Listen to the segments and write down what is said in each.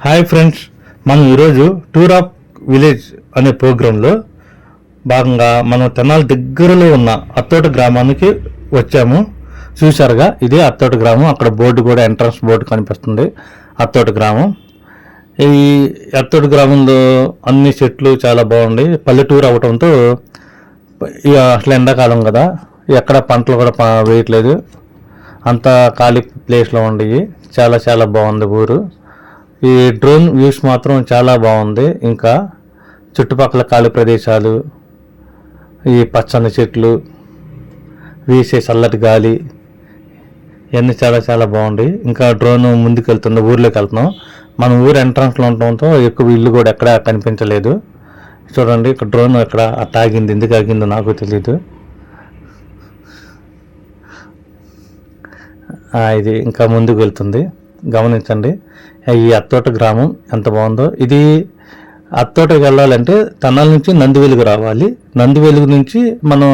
Hi friends, మనం ఈరోజు tour of village అనే ప్రోగ్రాంలో భాగంగా మనం తెనాలి దగ్గరలో ఉన్న అత్తోట గ్రామానికి వచ్చాము. చూశారుగా, ఇదే అత్తోట గ్రామం. అక్కడ బోర్డు కూడా, ఎంట్రన్స్ బోర్డు కనిపిస్తుంది, అత్తోట గ్రామం. ఈ అత్తోట గ్రామంలో అన్ని చెట్లు చాలా బాగుంది. పల్లెటూరు అవటంతో అసలు ఎండాకాలం కదా, ఎక్కడ పంటలు కూడా వేయట్లేదు, అంతా ఖాళీ ప్లేస్లో ఉండేవి. చాలా చాలా బాగుంది ఊరు. ఈ డ్రోన్ వ్యూస్ మాత్రం చాలా బాగుంది. ఇంకా చుట్టుపక్కల ఖాళీ ప్రదేశాలు, ఈ పచ్చని చెట్లు, వీసే చల్లటి గాలి, ఇవన్నీ చాలా చాలా బాగుంది. ఇంకా డ్రోన్ ముందుకు వెళ్తుంది, ఊర్లోకి వెళ్తున్నాం. మన ఊరు ఎంట్రన్స్లో ఉండటంతో ఎక్కువ ఇల్లు కూడా ఎక్కడ కనిపించలేదు. చూడండి, ఇక్కడ డ్రోన్ ఎక్కడ ఆగింది, ఎందుకు ఆగిందో నాకు తెలీదు. ఇది ఇంకా ముందుకు వెళ్తుంది, గమనించండి. ఈ అత్తోట గ్రామం ఎంత బాగుందో. ఇది అత్తోటకి వెళ్ళాలంటే తెనాలి నుంచి నందివెలుగు రావాలి. నందివెలుగు నుంచి మనం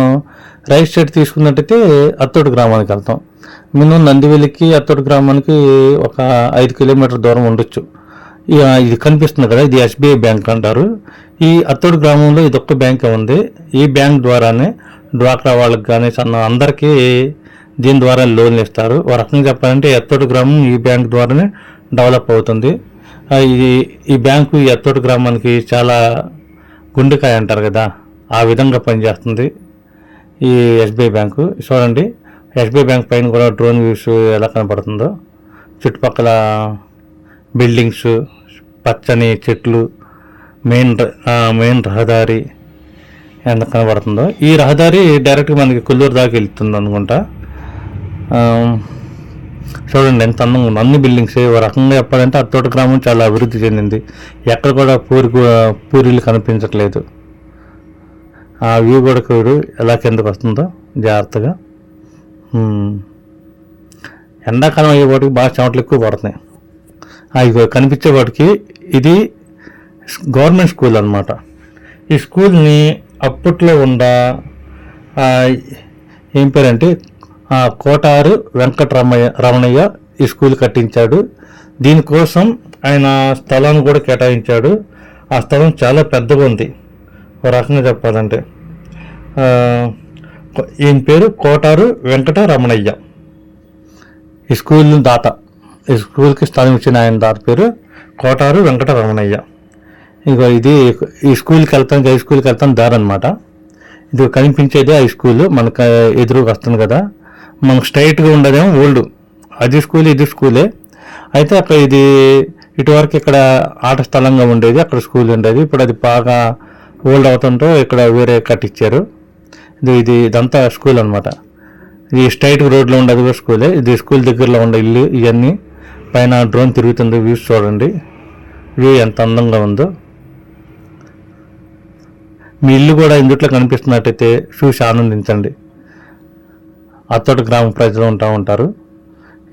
రైట్ సైడ్ తీసుకున్నట్టయితే అత్తోట గ్రామానికి వెళ్తాం. మినిమం నందివెలుగుకి అత్తోట గ్రామానికి ఒక 5 కిలోమీటర్ దూరం ఉండొచ్చు. ఇది కనిపిస్తుంది కదా, ఇది ఎస్బీఐ బ్యాంక్ అంటారు. ఈ అత్తోట గ్రామంలో ఇది ఒక్క బ్యాంక్ ఉంది. ఈ బ్యాంక్ ద్వారానే డ్వాక్రా వాళ్ళకి కానీ అందరికీ దీని ద్వారా లోన్లు ఇస్తారు. ఒక రకంగా చెప్పాలంటే అత్తోట గ్రామం ఈ బ్యాంక్ ద్వారానే డెవలప్ అవుతుంది. ఈ బ్యాంకు ఈ అత్తోట గ్రామానికి చాలా గుండెకాయ అంటారు కదా, ఆ విధంగా పనిచేస్తుంది ఈ ఎస్బీఐ బ్యాంకు. చూడండి, ఎస్బీఐ బ్యాంక్ పైన కూడా డ్రోన్ వ్యూస్ ఎలా కనపడుతుందో. చుట్టుపక్కల బిల్డింగ్స్, పచ్చని చెట్లు, మెయిన్ రహదారి ఎంత కనబడుతుందో. ఈ రహదారి డైరెక్ట్గా మనకి కొల్లూరు దాకా వెళ్తుంది అనుకుంటా. చూడండి ఎంత అందంగా ఉంది, అన్ని బిల్డింగ్స్. ఒక రకంగా చెప్పాలంటే అత్తోట గ్రామం చాలా అభివృద్ధి చెందింది. ఎక్కడ కూడా పూరీలు కనిపించట్లేదు. ఆ వ్యూ కూడా చూడు ఎలా కిందకు వస్తుందో జాగ్రత్తగా. ఎండాకాలం అయ్యేవాటికి బాగా చెమటలు ఎక్కువ పడుతున్నాయి. ఇవి కనిపించేవాటికి ఇది గవర్నమెంట్ స్కూల్ అనమాట. ఈ స్కూల్ని అప్పట్లో ఏం పేరంటే కోటారు రమణయ్య ఈ స్కూల్ కట్టించాడు. దీనికోసం ఆయన స్థలాన్ని కూడా కేటాయించాడు. ఆ స్థలం చాలా పెద్దగా ఉంది. ఒక రకంగా చెప్పాలంటే ఈయన పేరు కోటారు రమణయ్య. ఈ స్కూల్ దాత, ఈ స్కూల్కి స్థలం ఇచ్చిన ఆయన దాత పేరు కోటారు రమణయ్య. ఇగో ఇది ఈ స్కూల్కి వెళ్తాను, హై స్కూల్కి వెళ్తాను దారి అనమాట. ఇది కనిపించేది హై స్కూల్, మనకు ఎదురుగా వస్తుంది కదా. మనకు స్ట్రైట్గా ఉండదేమో ఓల్డ్, అది స్కూల్ ఇది స్కూలే. అయితే అక్కడ ఇది ఇటువరకు ఇక్కడ ఆట స్థలంగా ఉండేది, అక్కడ స్కూల్ ఉండేది. ఇప్పుడు అది బాగా ఓల్డ్ అవుతుంటో ఇక్కడ వేరే కట్టించారు. ఇదంతా స్కూల్ అనమాట. ఇది స్ట్రైట్ రోడ్లో ఉండేది కూడా స్కూలే. ఇది స్కూల్ దగ్గరలో ఉండే ఇల్లు. ఇవన్నీ పైన డ్రోన్ తిరుగుతుంది, వ్యూస్ చూడండి. వ్యూ ఎంత అందంగా ఉందో. మీ ఇల్లు కూడా ఇందుట్లో కనిపిస్తున్నట్టయితే చూసి ఆనందించండి. అత్తోట గ్రామ ప్రజలు ఉంటారు.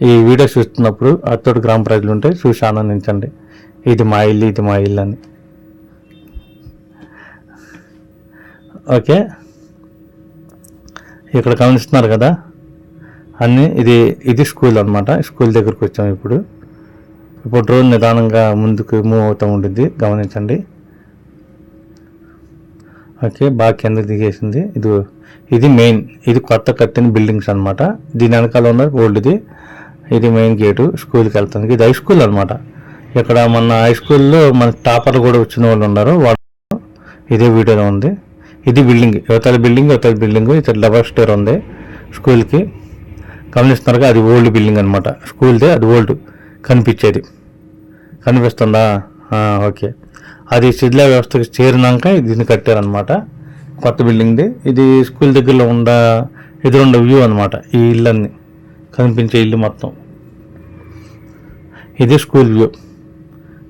ఈ వీడియో చూస్తున్నప్పుడు అత్తోట గ్రామ ప్రజలు ఉంటే చూసి ఆనందించండి. ఇది మా ఇల్లు, ఇది మా ఇల్లు అని. ఓకే, ఇక్కడ గమనిస్తున్నారు కదా అన్నీ. ఇది స్కూల్ అనమాట. స్కూల్ దగ్గరికి వచ్చాము ఇప్పుడు. డ్రోన్ నిదానంగా ముందుకు మూవ్ అవుతూ ఉంటుంది, గమనించండి. ఓకే, బాగా కింద దిగేసింది. ఇది మెయిన్, ఇది కొత్త కట్టిన బిల్డింగ్స్ అనమాట. దీని వెనకాల ఉన్న ఓల్డ్ది. ఇది మెయిన్ గేటు స్కూల్కి వెళ్తానికి. ఇది హై స్కూల్ అనమాట. ఇక్కడ మన హై స్కూల్లో మన టాపర్లు కూడా వచ్చిన వాళ్ళు ఉన్నారు, వాళ్ళు ఇదే వీడియోలో ఉంది. ఇది బిల్డింగ్, యువతల బిల్డింగ్. ఇక్కడ డబల్ స్టోర్ ఉంది స్కూల్కి, గమనిస్తున్నారుగా. అది ఓల్డ్ బిల్డింగ్ అనమాట స్కూల్దే, అది ఓల్డ్ కనిపించేది. కనిపిస్తుందా? ఓకే, అది శిథిల వ్యవస్థకి చేరినాక దీన్ని కట్టారనమాట, కొత్త బిల్డింగ్ది. ఇది స్కూల్ దగ్గరలో ఎదురుండే వ్యూ అనమాట. ఈ ఇళ్ళన్నీ కనిపించే ఇల్లు మొత్తం. ఇది స్కూల్ వ్యూ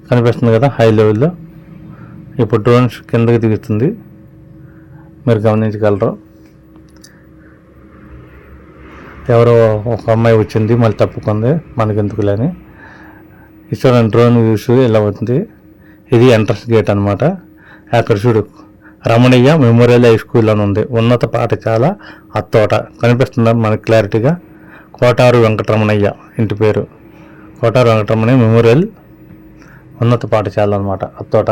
కనిపిస్తుంది కదా హై లెవెల్లో. ఇప్పుడు డ్రోన్స్ కిందకి దిగుతుంది, మీరు గమనించగలరు. ఎవరో ఒక అమ్మాయి వచ్చింది, మళ్ళీ తప్పుకుంది, మనకెందుకులేని. చూడండి డ్రోన్ వ్యూస్ ఎలా అవుతుంది. ఇది ఎంట్రన్స్ గేట్ అనమాట. అక్కడ చూడు, రమణయ్య మెమోరియల్ హై స్కూల్ అని ఉంది, ఉన్నత పాఠశాల అత్తోట. కనిపిస్తుందా మనకి క్లారిటీగా? కోటారు వెంకటరమణయ్య ఇంటి పేరు. కోటారు వెంకటరమణయ్య మెమోరియల్ ఉన్నత పాఠశాల అనమాట అత్తోట.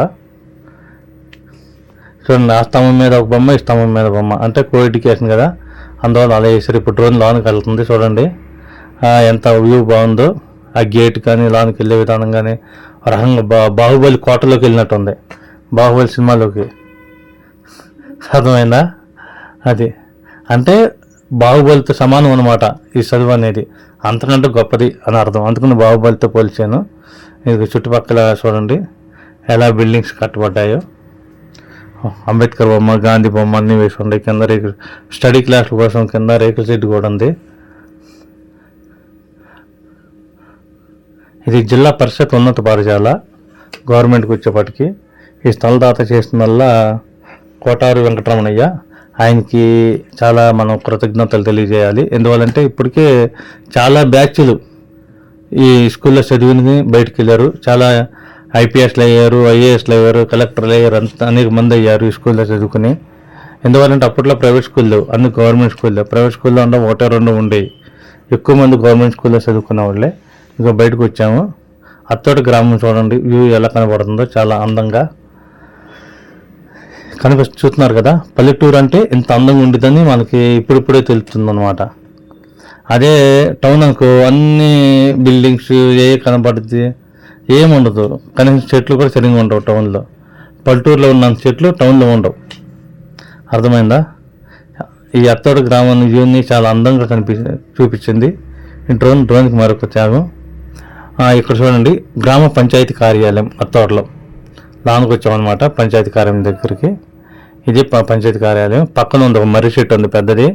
చూడండి, ఆ స్తంభం మీద ఒక బొమ్మ, ఈ స్తంభం మీద బొమ్మ, అంటే కో ఎడ్యుకేషన్ కదా, అందువల్ల అలా వేసారు. ఇప్పుడు డ్రోన్ లోనికి వెళ్తుంది చూడండి, ఎంత వ్యూ బాగుందో. ఆ గేట్ కానీ లోనికి వెళ్ళే విధానం కానీ రకంగా బాహుబలి కోటలోకి వెళ్ళినట్టు ఉంది, బాహుబలి సినిమాలోకి. అర్థమైందా? అది అంటే బాహుబలితో సమానం అనమాట ఈ చదువు అనేది, అంతకంటే గొప్పది అని అర్థం. అందుకని బాహుబలితో పోల్చాను. ఇది చుట్టుపక్కల చూడండి ఎలా బిల్డింగ్స్ కట్టబడ్డాయో. అంబేద్కర్ బొమ్మ, గాంధీ బొమ్మ అన్నీ వేసి ఉండే. కింద రేకులు, స్టడీ క్లాసుల కోసం కింద రేకుల షెడ్ కూడా ఉంది. ఇది జిల్లా పరిషత్ ఉన్నత పాఠశాల గవర్నమెంట్కి వచ్చేప్పటికి. ఈ స్థలదాత చేసిన వల్ల కోటారు వెంకటరమణయ్య, ఆయనకి చాలా మనం కృతజ్ఞతలు తెలియజేయాలి. ఎందువల్లంటే ఇప్పటికే చాలా బ్యాచ్లు ఈ స్కూల్లో చదివిని బయటకు వెళ్ళారు. చాలా ఐపీఎస్లు అయ్యారు, ఐఏఎస్లు అయ్యారు, కలెక్టర్లు అయ్యారు, అనేక మంది అయ్యారు ఈ స్కూల్లో చదువుకుని. ఎందువల్లంటే అప్పట్లో ప్రైవేట్ స్కూల్లో, అన్ని గవర్నమెంట్ స్కూల్లో, ప్రైవేట్ స్కూల్లో ఉండడం 1-2 ఉండేవి. ఎక్కువ మంది గవర్నమెంట్ స్కూల్లో చదువుకున్న వాళ్ళే. ఇక బయటకు వచ్చాము. అత్తోట గ్రామం చూడండి వ్యూ ఎలా కనబడుతుందో, చాలా అందంగా చూస్తున్నారు కదా. పల్లెటూరు అంటే ఇంత అందంగా ఉండిద్దని మనకి ఇప్పుడిప్పుడే తెలుస్తుంది అనమాట. అదే టౌన్ అనుకో, అన్ని బిల్డింగ్స్ కనబడుద్ది, ఏముండదు. కనీసం చెట్లు కూడా సరిగ్గా ఉండవు టౌన్లో. పల్లెటూరులో ఉన్న చెట్లు టౌన్లో ఉండవు. అర్థమైందా? ఈ అత్తోట గ్రామం వ్యూని చాలా అందంగా చూపించింది ఈ డ్రోన్కి మరొక త్యాగం. ఇక్కడ చూడండి, గ్రామ పంచాయతీ కార్యాలయం అత్తోటలో లానికి వచ్చామన్నమాట. పంచాయతీ కార్యాలయం దగ్గరికి. ఇది పంచాయతీ కార్యాలయం. పక్కన ఉంది ఒక మర్రి చెట్టు ఉంది పెద్దది.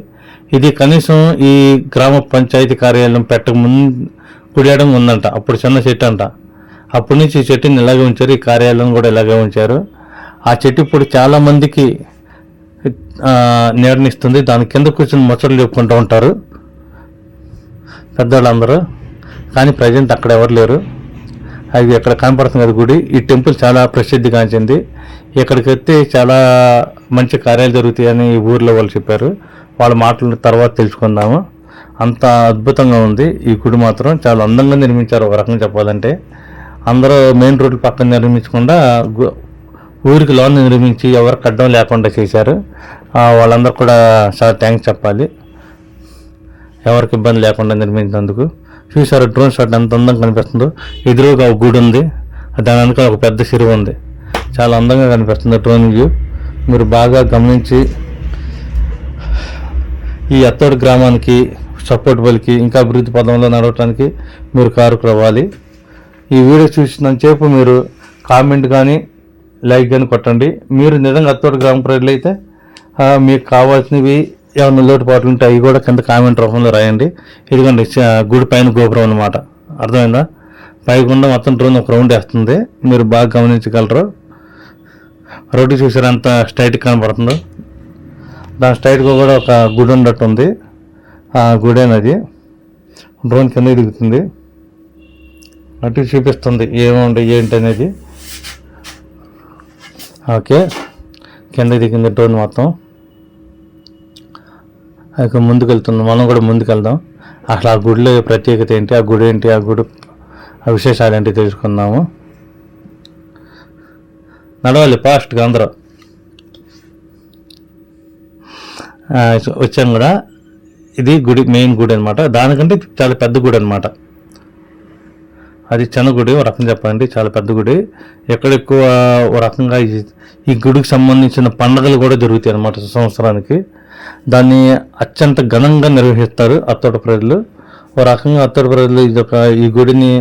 ఇది కనీసం ఈ గ్రామ పంచాయతీ కార్యాలయం పెట్టక ముందు కుడియడం ఉందంట. అప్పుడు చిన్న చెట్టు అంట. అప్పటి నుంచి ఈ చెట్టుని ఇలాగే ఉంచారు, ఈ కార్యాలయం కూడా ఇలాగే ఉంచారు. ఆ చెట్టు ఇప్పుడు చాలా మందికి నీడనిస్తుంది. దాని కింద కూర్చొని ముచ్చట్లు చెప్పుకుంటూ ఉంటారు పెద్దవాళ్ళందరూ. కానీ ప్రజెంట్ అక్కడ ఎవరు లేరు. అది ఎక్కడ కనపడుతుంది కదా గుడి. ఈ టెంపుల్ చాలా ప్రసిద్ధిగాంచింది. ఇక్కడికి వస్తే చాలా మంచి కార్యాలు జరుగుతాయని ఈ ఊర్లో వాళ్ళు చెప్పారు. వాళ్ళ మాటల తర్వాత తెలుసుకుందాము. అంత అద్భుతంగా ఉంది ఈ గుడి మాత్రం. చాలా అందంగా నిర్మించారు ఒక రకంగా చెప్పాలంటే. అందరూ మెయిన్ రోడ్డు పక్కన నిర్మించకుండా ఊరికి లోన్ నిర్మించి ఎవరికి అడ్డం లేకుండా చేశారు. వాళ్ళందరూ కూడా చాలా థ్యాంక్స్ చెప్పాలి, ఎవరికి ఇబ్బంది లేకుండా నిర్మించినందుకు. చూసారు డ్రోన్ షాట్ ఎంత అందంగా కనిపిస్తుందో. ఎదురుగా ఒక గుడి ఉంది, దాని వెనుక ఒక పెద్ద చెరువు ఉంది. చాలా అందంగా కనిపిస్తుంది డ్రోన్ వ్యూ. మీరు బాగా గమనించి ఈ అత్తోట గ్రామానికి సపోర్టబుల్కి ఇంకా అభివృద్ధి పదంలో నడవటానికి మీరు కారుకురవ్వాలి. ఈ వీడియో చూసినంతసేపు మీరు కామెంట్ కానీ లైక్ కానీ కొట్టండి. మీరు నిజంగా అత్తోట గ్రామ ప్రజలు అయితే మీకు కావాల్సినవి ఏమైనా లోటుపాట్లు ఉంటే అవి కూడా కింద కామెంట్ రూపంలో రాయండి. ఇదిగోండి గుడి పైన గోపురం అన్నమాట. అర్థమైందా? పైకుండా మొత్తం డ్రోన్ ఒక రౌండ్ వేస్తుంది. మీరు బాగా గమనించగలరు. రోడ్డు చూసారు ఎంత స్ట్రైట్ కనబడుతుందో. దాని స్ట్రైట్గా కూడా ఒక గుడి ఉన్నట్టు ఉంది. ఆ గుడేనది. డ్రోన్ కింద దిగుతుంది, అటు చూపిస్తుంది ఏముంది ఏంటి అనేది. ఓకే, కింద దిగింది డ్రోన్ మొత్తం. ఇక ముందుకు వెళ్తున్నాం, మనం కూడా ముందుకు వెళ్దాం. అసలు ఆ గుడిలో ప్రత్యేకత ఏంటి, ఆ గుడి ఏంటి, ఆ గుడి ఆ విశేషాలు ఏంటి తెలుసుకుందాము. నడవాలి ఫాస్ట్గా అందరూ. వచ్చాం కూడా. ఇది గుడి, మెయిన్ గుడి అనమాట. దానికంటే చాలా పెద్ద గుడి అనమాట. అది చిన్న గుడి ఒక రకం చెప్పాలంటే, చాలా పెద్ద గుడి. ఎక్కడ ఎక్కువ ఒక రకంగా ఈ గుడికి సంబంధించిన పండుగలు కూడా జరుగుతాయి అన్నమాట సంవత్సరానికి. దాన్ని అత్యంత ఘనంగా నిర్వహిస్తారు అత్తోట ప్రజలు. ఒక రకంగా అత్తోట ప్రజలు ఈ గుడిని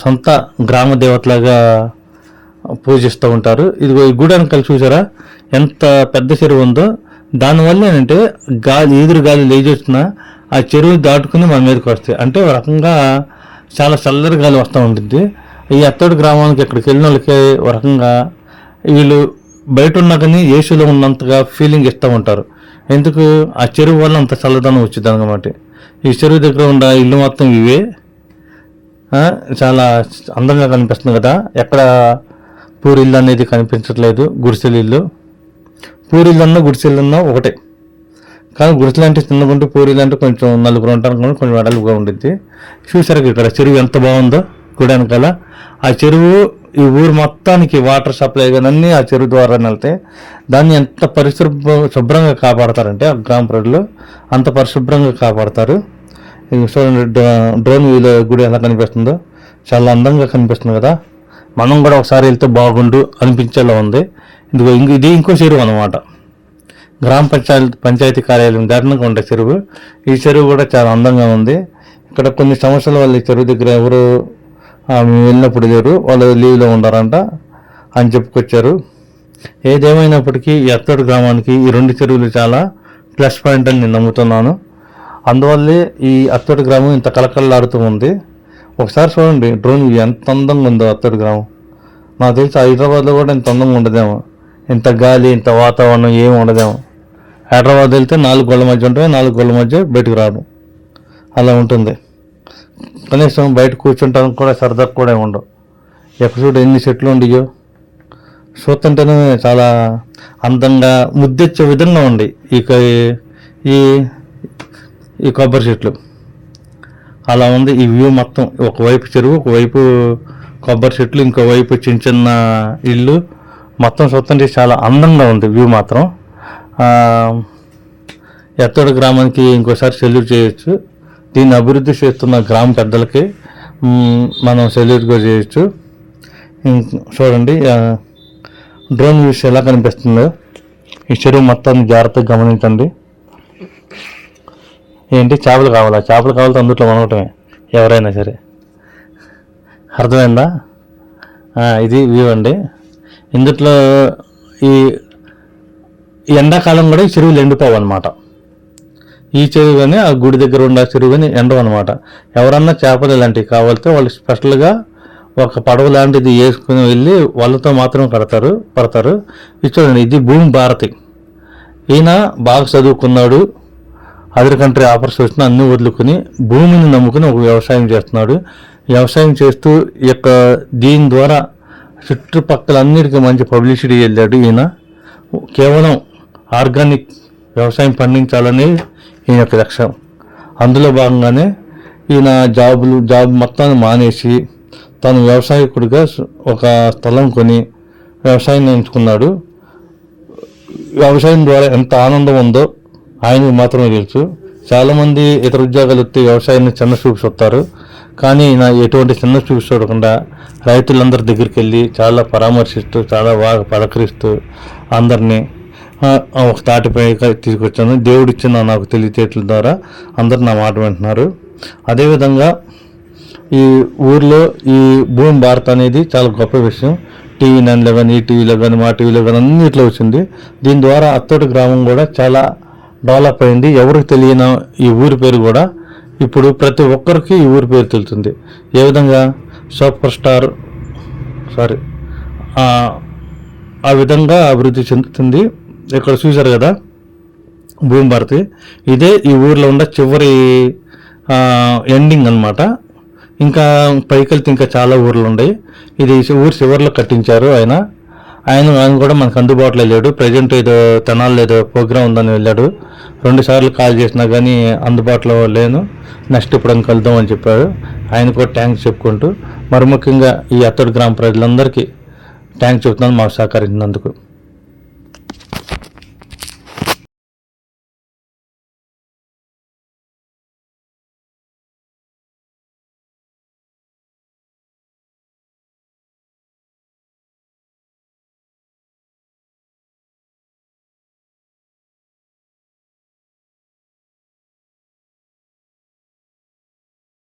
సొంత గ్రామ దేవతలాగా పూజిస్తూ ఉంటారు. ఇదిగో ఈ గుడి అని కలిసి చూసారా ఎంత పెద్ద చెరువు ఉందో. దానివల్ల ఏంటంటే ఎదురు గాలి లేచి వచ్చినా ఆ చెరువు దాటుకుని మన మీదకి వస్తాయి. అంటే ఒక రకంగా చాలా చల్లరి గాలి వస్తూ ఉంటుంది. ఈ అత్తోట గ్రామానికి ఇక్కడికి వెళ్ళిన వాళ్ళకి ఒక రకంగా వీళ్ళు బయట ఉన్నా కానీ ఏసీలో ఉన్నంతగా ఫీలింగ్ ఇస్తూ ఉంటారు. ఎందుకు? ఆ చెరువు వల్ల అంత చల్లదనం వచ్చింది అనమాట. ఈ చెరువు దగ్గర ఉన్న ఇల్లు మొత్తం ఇవే. చాలా అందంగా కనిపిస్తుంది కదా. ఎక్కడ పూరిల్లు అనేది కనిపించట్లేదు. గుడిసెలు ఇల్లు, పూరిల్లు అన్నా గుడిసెలు అన్నా ఒకటే. కానీ గుడిసెలు అంటే చిన్నగా ఉంటే పూరిల్లు అంటే కొంచెం నలుగురు ఉంటారు, కొంచెం వెడల్పుగా ఉండిద్ది. చూసారు ఇక్కడ చెరువు ఎంత బాగుందో గుడి వెనకాల. ఆ చెరువు ఈ ఊరు మొత్తానికి వాటర్ సప్లై కానీ అన్నీ ఆ చెరువు ద్వారా వెళ్తే దాన్ని ఎంత శుభ్రంగా కాపాడతారంటే ఆ గ్రామ ప్రజలు అంత పరిశుభ్రంగా కాపాడతారు. చూడండి డ్రోన్ వ్యూలో గుడి ఎలా కనిపిస్తుందో, చాలా అందంగా కనిపిస్తుంది కదా. మనం కూడా ఒకసారి వెళ్తే బాగుండు అనిపించేలా ఉంది. ఇది ఇంకో చెరువు అనమాట. గ్రామ పంచాయతీ కార్యాలయం దారుణంగా ఉండే చెరువు. ఈ చెరువు కూడా చాలా అందంగా ఉంది. ఇక్కడ కొన్ని సంవత్సరాల వాళ్ళు ఈ చెరువు దగ్గర ఎవరు మేము వెళ్ళినప్పుడు లేరు, వాళ్ళు లీవ్లో ఉండారంట అని చెప్పుకొచ్చారు. ఏదేమైనప్పటికీ ఈ అత్తోటి గ్రామానికి ఈ 2 చెరువులు చాలా ప్లస్ పాయింట్ అని నేను నమ్ముతున్నాను. అందువల్లే ఈ అత్తోటి గ్రామం ఇంత కలకలలాడుతూ ఉంది. ఒకసారి చూడండి డ్రోన్ ఎంత అందంగా ఉందో అత్తోటి గ్రామం. నాకు తెలిసి హైదరాబాద్లో కూడా ఇంత అందంగా ఉండదేమో, ఇంత గాలి ఇంత వాతావరణం ఏమి ఉండదేమో. హైదరాబాద్ వెళ్తే 4 గోళ్ళ మధ్య ఉంటాయి, 4 గోళ్ళ మధ్య బయటకు రావడం అలా ఉంటుంది. కనీసం బయట కూర్చుంటానికి కూడా సరదా కూడా ఉండవు. ఎక్కడ చూడు ఎన్ని చెట్లు ఉండయో, చూస్తుంటేనే చాలా అందంగా ముద్దెచ్చే విధంగా ఉండి ఈ కొబ్బరి చెట్లు అలా ఉంది. ఈ వ్యూ మొత్తం ఒకవైపు చెరువు, ఒకవైపు కొబ్బరి చెట్లు, ఇంకోవైపు చిన్న చిన్న ఇళ్ళు, మొత్తం చూస్తుంటే చాలా అందంగా ఉంది వ్యూ మాత్రం. ఎత్తోటి గ్రామానికి ఇంకోసారి సెల్యూట్ చేయొచ్చు. దీన్ని అభివృద్ధి చేస్తున్న గ్రామ పెద్దలకి మనం సెల్యూట్ కూడా చేయొచ్చు. చూడండి డ్రోన్ వ్యూస్ ఎలా కనిపిస్తుందో. ఈ చెరువు మొత్తాన్ని జాగ్రత్తగా గమనించండి. ఏంటి చేపలు కావాలంటే అందుట్లో మనగటమే ఎవరైనా సరే. అర్థమైందా? ఇది వ్యూ అండి. ఇందుట్లో ఈ ఎండాకాలం కూడా ఈ చెరువులు ఎండిపోవు అనమాట. ఈ చెరువు కానీ ఆ గుడి దగ్గర ఉన్న చెరువు కానీ ఎండవు అనమాట. ఎవరన్నా చేపలు ఇలాంటివి కావాలితే వాళ్ళు స్పెషల్గా ఒక పడవ లాంటిది వేసుకుని వెళ్ళి వాళ్ళతో మాత్రమే పడతారు. ఇది చూడండి, ఇది భూమి భారతి. ఈయన బాగా చదువుకున్నాడు, అదర్ కంట్రీ ఆఫర్స్ వచ్చినా అన్ని వదులుకుని భూమిని నమ్ముకుని ఒక వ్యవసాయం చేస్తున్నాడు. వ్యవసాయం చేస్తూ దీని ద్వారా చుట్టుపక్కల అన్నిటికీ మంచి పబ్లిసిటీ వెళ్ళాడు. ఈయన కేవలం ఆర్గానిక్ వ్యవసాయం పండించాలని ఈయన యొక్క లక్ష్యం. అందులో భాగంగానే ఈయన జాబ్ మొత్తాన్ని మానేసి తను వ్యవసాయకుడిగా ఒక స్థలం కొని వ్యవసాయం ఎంచుకున్నాడు. వ్యవసాయం ద్వారా ఎంత ఆనందం ఉందో ఆయనకు మాత్రమే తెలుసు. చాలామంది ఇతర ఉద్యోగాలు వస్తే వ్యవసాయాన్ని చిన్న చూపు చూస్తారు, కానీ ఈయన ఎటువంటి చిన్న చూపు చూడకుండా రైతులందరి దగ్గరికి వెళ్ళి చాలా పరామర్శిస్తూ, చాలా బాగా పలకరిస్తూ అందరినీ ఒక తాటిపై తీసుకొచ్చాను. దేవుడిచ్చిన నాకు తెలివితేటల ద్వారా అందరు నా మాట వింటున్నారు. అదేవిధంగా ఈ ఊర్లో ఈ భూమి భారత్ అనేది చాలా గొప్ప విషయం. టీవీ 9లో కానీ, ఈ టీవీలో కానీ, మా టీవీలో కానీ అన్నిట్లో వచ్చింది. దీని ద్వారా అత్తోటి గ్రామం కూడా చాలా డెవలప్ అయింది. ఎవరికి తెలియని ఈ ఊరి పేరు కూడా ఇప్పుడు ప్రతి ఒక్కరికి ఈ ఊరి పేరు తెలుస్తుంది. ఏ విధంగా సూపర్ స్టార్ ఆ విధంగా అభివృద్ధి చెందుతుంది. ఇక్కడ చూశారు కదా భూమి భారతి. ఇదే ఈ ఊర్లో ఉన్న చివరి ఎండింగ్ అనమాట. ఇంకా పైకి వెళ్తే ఇంకా చాలా ఊర్లు ఉన్నాయి. ఇది ఊరు చివరిలో కట్టించారు ఆయన కూడా మనకు అందుబాటులో వెళ్ళాడు. ప్రజెంట్ ఏదో తెనాల్లో ఏదో ప్రోగ్రామ్ ఉందని వెళ్ళాడు. 2 సార్లు కాల్ చేసినా కానీ అందుబాటులో లేను, నెక్స్ట్ ఇప్పుడు కలుద్దాం అని చెప్పాడు. ఆయన కూడా థ్యాంక్స్ చెప్పుకుంటూ మరి ముఖ్యంగా ఈ అత్తోటి గ్రామ ప్రజలందరికీ థ్యాంక్స్ చెప్తున్నాను మాకు సహకరించినందుకు.